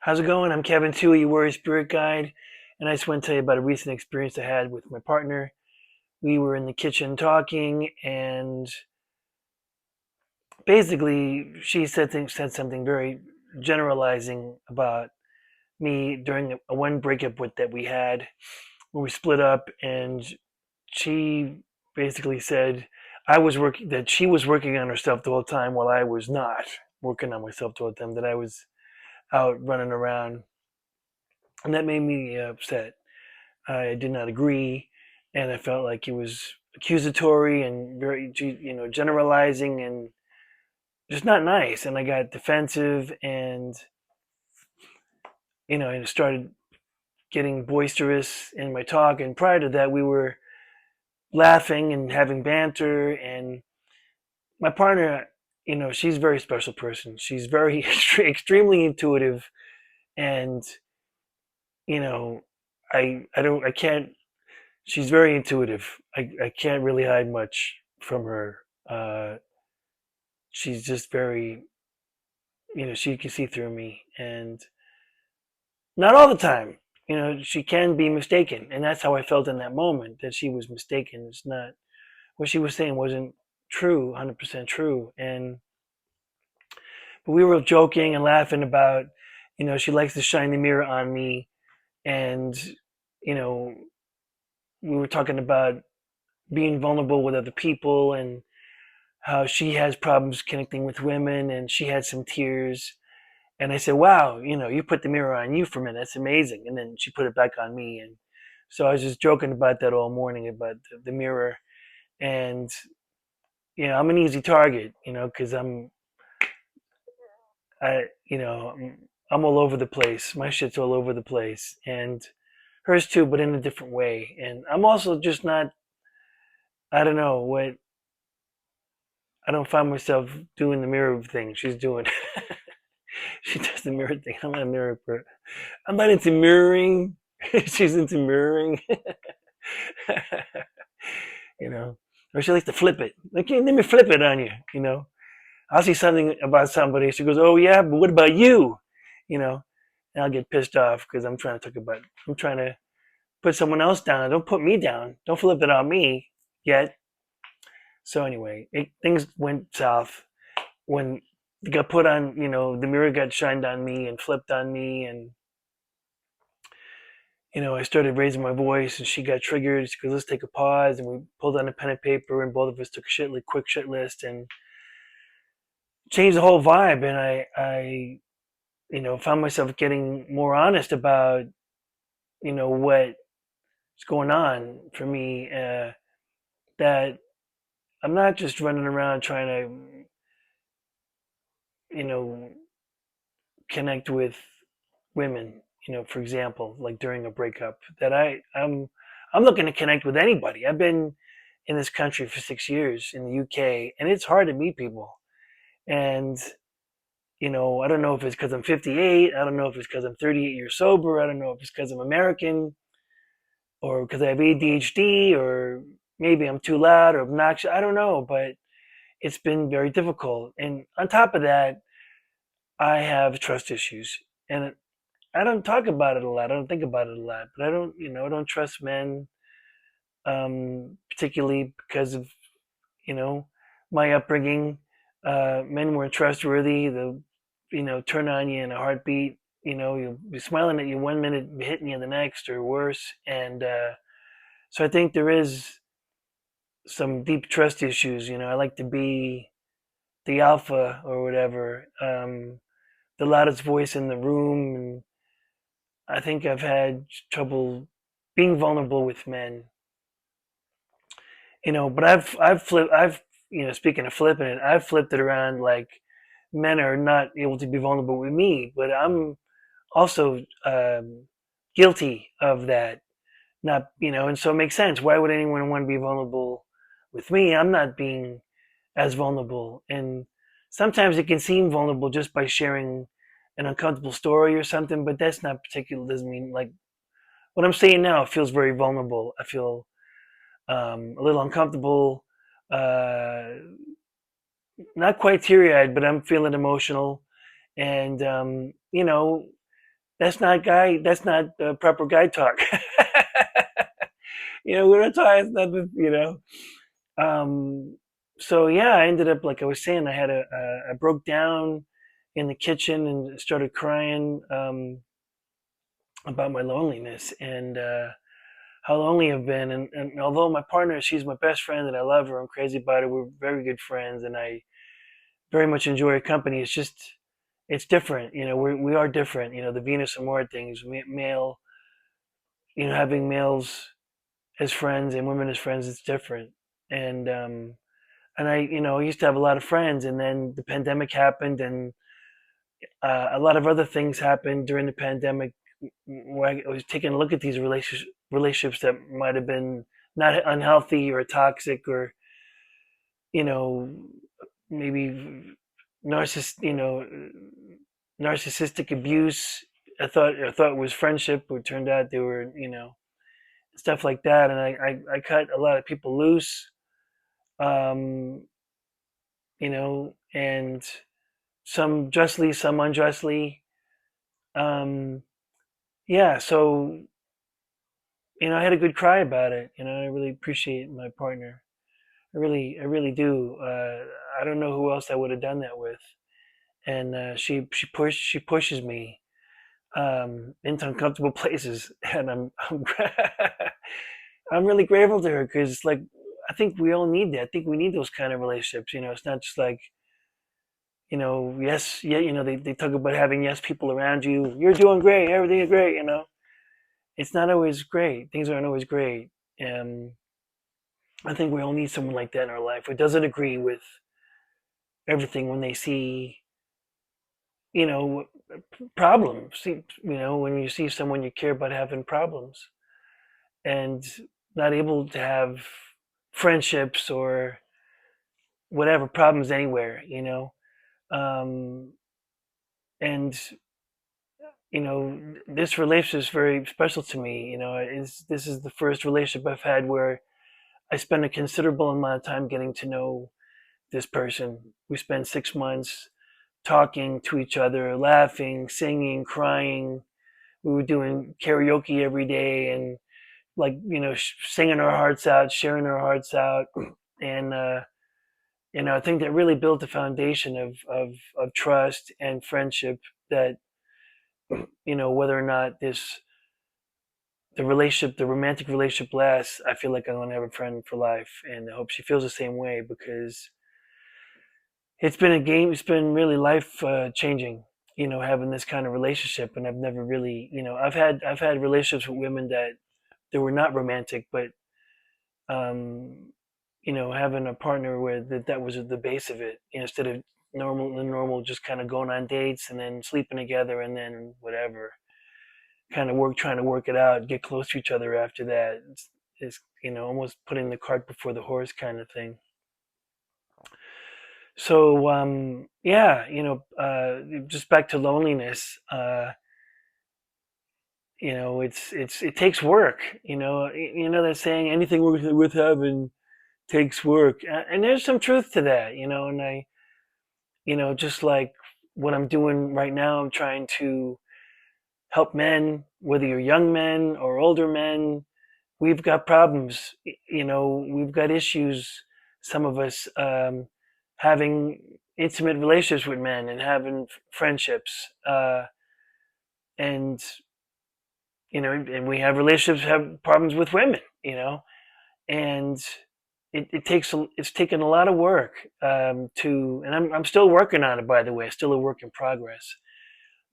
How's it going? I'm Kevin Tui, your Warrior Spirit Guide, and I just want to tell you about a recent experience I had with my partner. We were in the kitchen talking, and basically, she said something very generalizing about me during a one breakup that we had when we split up, and she basically said I was working that she was working on herself the whole time while I was not working on myself the whole time. That I was out running around, and that made me upset. I did not agree, and I felt like it was accusatory and very, generalizing and just not nice. And I got defensive, and I started getting boisterous in my talk. And prior to that, we were laughing and having banter. And my partner, she's a very special person. She's very extremely intuitive, and you know, I can't she's very intuitive. I can't really hide much from her. She's just very, she can see through me. And not all the time, she can be mistaken. And that's how I felt in that moment, that she was mistaken. It's not, what she was saying wasn't true, 100% true. But we were joking and laughing about, she likes to shine the mirror on me. And, you know, we were talking about being vulnerable with other people and how she has problems connecting with women, and she had some tears. And I said, wow, you put the mirror on you for a minute. That's amazing. And then she put it back on me. And so I was just joking about that all morning, about the mirror. And, I'm an easy target, because I'm all over the place. My shit's all over the place. And hers too, but in a different way. And I'm also just not, I don't know what, I don't find myself doing the mirror thing she's doing. She does the mirror thing. I'm not a mirror person. I'm not into mirroring. She's into mirroring. you know. Or she likes to flip it. Like, let me flip it on you, I'll see something about somebody. She goes, oh, yeah, but what about you? You know. And I'll get pissed off because I'm trying to put someone else down. Don't put me down. Don't flip it on me yet. So anyway, things went south when it got put on, the mirror got shined on me and flipped on me. And I started raising my voice, and she got triggered. She goes, let's take a pause. And we pulled out a pen and paper, and both of us took a quick shit list, and changed the whole vibe. And I found myself getting more honest about, what's going on for me. That I'm not just running around trying to, you know, connect with women, for example, like during a breakup, that I'm looking to connect with anybody. I've been in this country for 6 years in the UK, and it's hard to meet people. And I don't know if it's because I'm 58. I don't know if it's because I'm 38 years sober. I don't know if it's because I'm American or because I have ADHD, or maybe I'm too loud or obnoxious. I don't know, but it's been very difficult. And on top of that, I have trust issues, and I don't talk about it a lot. I don't think about it a lot, but I don't trust men, particularly because of, you know, my upbringing. Men weren't trustworthy. They'll, turn on you in a heartbeat. You'll be smiling at you one minute, hitting you the next, or worse. And so I think there is some deep trust issues. I like to be the alpha or whatever, the loudest voice in the room, and I think I've had trouble being vulnerable with men, but I've flipped, speaking of flipping it, I've flipped it around. Like, men are not able to be vulnerable with me, but I'm also guilty of that. Not, and so it makes sense. Why would anyone want to be vulnerable with me? I'm not being as vulnerable. And sometimes it can seem vulnerable just by sharing an uncomfortable story or something, but that's not particular, doesn't mean, like, what I'm saying now feels very vulnerable. I feel a little uncomfortable, uh, not quite teary eyed, but I'm feeling emotional. And, That's not proper guy talk. We're not talking nothing. Um, so yeah, I ended up, like I was saying, I broke down in the kitchen and started crying about my loneliness and how lonely I've been. And although my partner, she's my best friend and I love her, I'm crazy about her. We're very good friends, and I very much enjoy her company. It's just it's different. We are different. The Venus and Mars things, male. Having males as friends and women as friends, it's different. And I used to have a lot of friends, and then the pandemic happened, and a lot of other things happened during the pandemic where I was taking a look at these relationships that might have been not unhealthy or toxic, or you know maybe narciss you know narcissistic abuse. I thought it was friendship, but it turned out they were stuff like that, and I cut a lot of people loose, um, and some justly, some unjustly. Um, yeah, so I had a good cry about it. I really appreciate my partner. I really do. I don't know who else I would have done that with. And she pushes me into uncomfortable places, and I'm really grateful to her because like I think we all need that. I think we need those kind of relationships. It's not just like yes, yeah, they talk about having yes people around you. You're doing great, everything is great. It's not always great. Things aren't always great. And I think we all need someone like that in our life who doesn't agree with everything when they see, you know, problems. When you see someone you care about having problems and not able to have friendships or whatever problems anywhere, Um, and this relationship is very special to me. This is the first relationship I've had where I spent a considerable amount of time getting to know this person. We spent 6 months talking to each other, laughing, singing, crying. We were doing karaoke every day and like singing our hearts out, sharing our hearts out, and I think that really built a foundation of trust and friendship that whether or not the romantic relationship lasts, I feel like I'm gonna have a friend for life, and I hope she feels the same way because it's been a game. It's been really life changing, having this kind of relationship. And I've never really, I've had relationships with women that they were not romantic, but um, having a partner where that was the base of it, instead of the normal just kind of going on dates and then sleeping together and then whatever, kind of trying to work it out, get close to each other after that. It's almost putting the cart before the horse kind of thing. So yeah, just back to loneliness. It takes work. That saying, anything worth having takes work, and there's some truth to that. And I, just like what I'm doing right now, I'm trying to help men, whether you're young men or older men. We've got problems. We've got issues. Some of us having intimate relationships with men and having friendships, and and we have relationships have problems with women. And it's taken a lot of work and I'm still working on it, by the way, still a work in progress,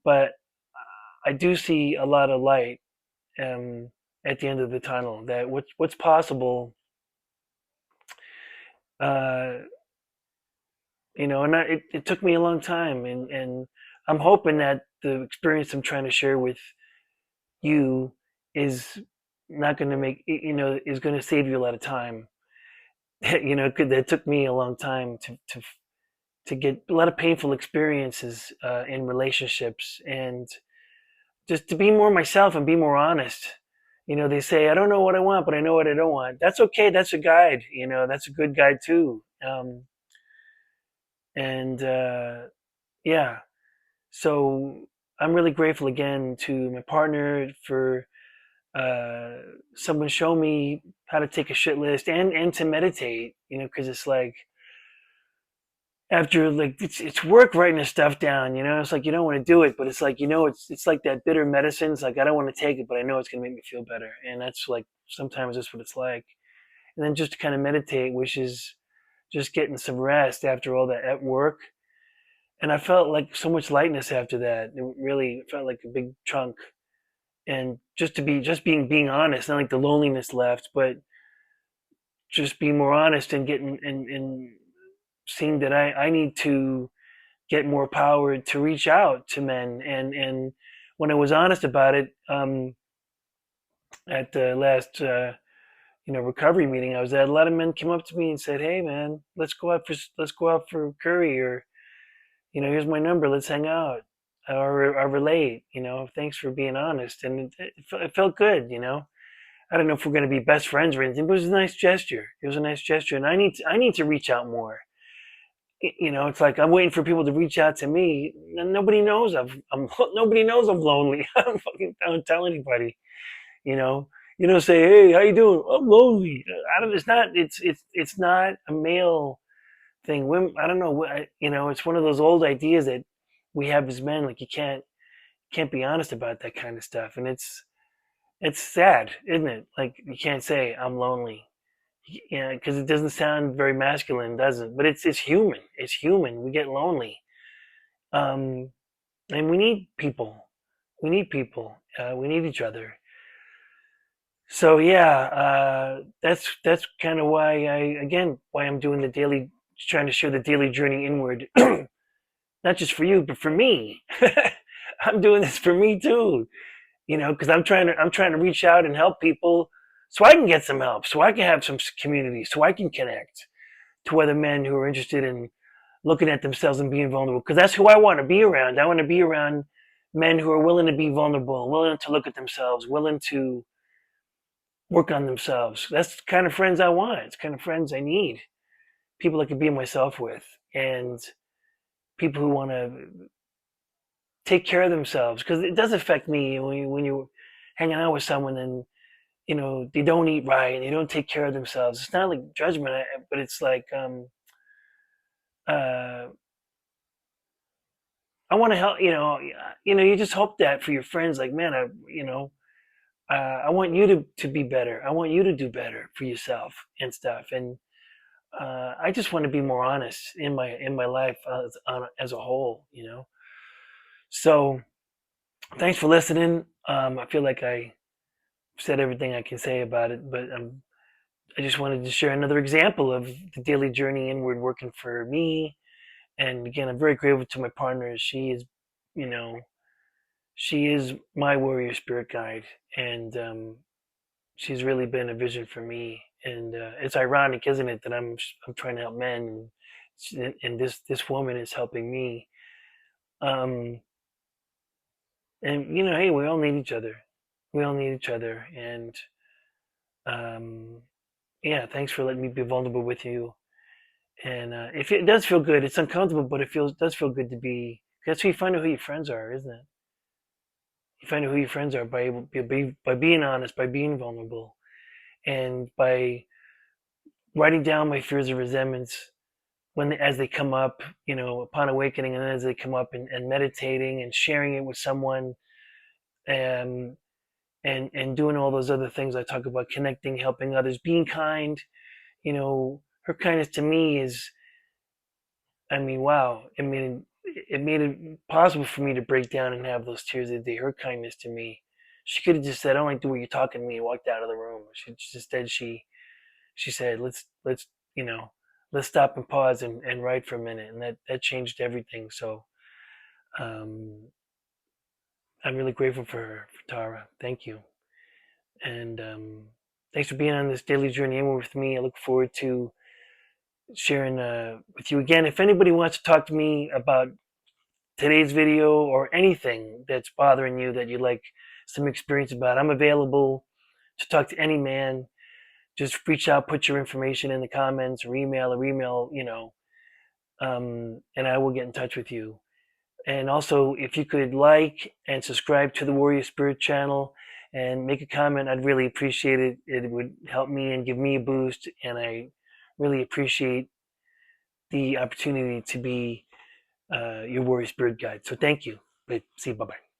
but I do see a lot of light um, at the end of the tunnel, that what's possible. uh, and it took me a long time, and I'm hoping that the experience I'm trying to share with you is not going to make is going to save you a lot of time. That took me a long time to get a lot of painful experiences in relationships, and just to be more myself and be more honest. They say I don't know what I want, but I know what I don't want. That's okay. That's a guide. That's a good guide too. And yeah, so I'm really grateful again to my partner for uh, someone show me how to take a shit list and to meditate. Because it's like after like it's work writing this stuff down. It's like you don't want to do it, but it's like it's like that bitter medicine. It's like I don't want to take it, but I know it's gonna make me feel better, and that's like sometimes that's what it's like. And then just to kind of meditate, which is just getting some rest after all that at work. And I felt like so much lightness after that. It really felt like a big chunk. And just being honest, not like the loneliness left, but just being more honest and getting and seeing that I need to get more power to reach out to men. And when I was honest about it, at the last recovery meeting I was at, a lot of men came up to me and said, "Hey man, let's go out for curry, or here's my number, let's hang out, or relate. Thanks for being honest." And it felt good. I don't know if we're going to be best friends or anything, but it was a nice gesture. It was a nice gesture, and I need to reach out more. It's like I'm waiting for people to reach out to me, and nobody knows I'm nobody knows I'm lonely. I don't tell anybody. You know, say, "Hey, how you doing?" "I'm lonely." I don't. It's not. It's not a male thing. Women, I don't know. It's one of those old ideas that we have as men. Like you can't be honest about that kind of stuff, and it's sad, isn't it? Like you can't say I'm lonely, because it doesn't sound very masculine, does it? But it's human. It's human. We get lonely, um, and we need people. We need people. We need each other. So yeah, that's kind of why I'm doing the daily, trying to show the daily journey inward, not just for you, but for me. I'm doing this for me too, because I'm trying to reach out and help people, so I can get some help, so I can have some community, so I can connect to other men who are interested in looking at themselves and being vulnerable. Because that's who I want to be around. I want to be around men who are willing to be vulnerable, willing to look at themselves, willing to work on themselves. That's the kind of friends I want. It's the kind of friends I need. People I can be myself with, and people who want to take care of themselves. Because it does affect me when you're hanging out with someone and they don't eat right and they don't take care of themselves. It's not like judgment, but it's like uh, I want to help. You just hope that for your friends. Like, man, I want you to be better. I want you to do better for yourself and stuff. And I just want to be more honest in my life as a whole. So thanks for listening. I feel like I said everything I can say about it, but I just wanted to share another example of the daily journey inward working for me. And again, I'm very grateful to my partner. You know, she is my warrior spirit guide, and she's really been a vision for me. And it's ironic, isn't it, that I'm trying to help men, and this woman is helping me. Um, and hey, we all need each other. We all need each other. And um, yeah, thanks for letting me be vulnerable with you. And if it does feel good, it's uncomfortable, but does feel good to be. That's how you find out who your friends are, isn't it? You find out who your friends are by being honest, by being vulnerable, and by writing down my fears and resentments as they come up, upon awakening, and as they come up, and meditating and sharing it with someone, um, and doing all those other things I talk about, connecting, helping others, being kind. Her kindness to me is, I mean, wow. It made it possible for me to break down and have those tears that day. Her kindness to me. She could have just said, "I don't like the way you're talking to me," and walked out of the room. She said, "Let's you know let's stop and pause and write for a minute," and that changed everything. So um, I'm really grateful for her, for Tara. Thank you, and thanks for being on this daily journey in with me. I look forward to sharing with you again. If anybody wants to talk to me about today's video or anything that's bothering you that you'd like some experience about, I'm available to talk to any man. Just reach out, put your information in the comments, or email, and I will get in touch with you. And also, if you could like and subscribe to the Warrior Spirit channel and make a comment, I'd really appreciate it. It would help me and give me a boost. And I really appreciate the opportunity to be your Warrior Spirit guide. So thank you. But see you. Bye bye.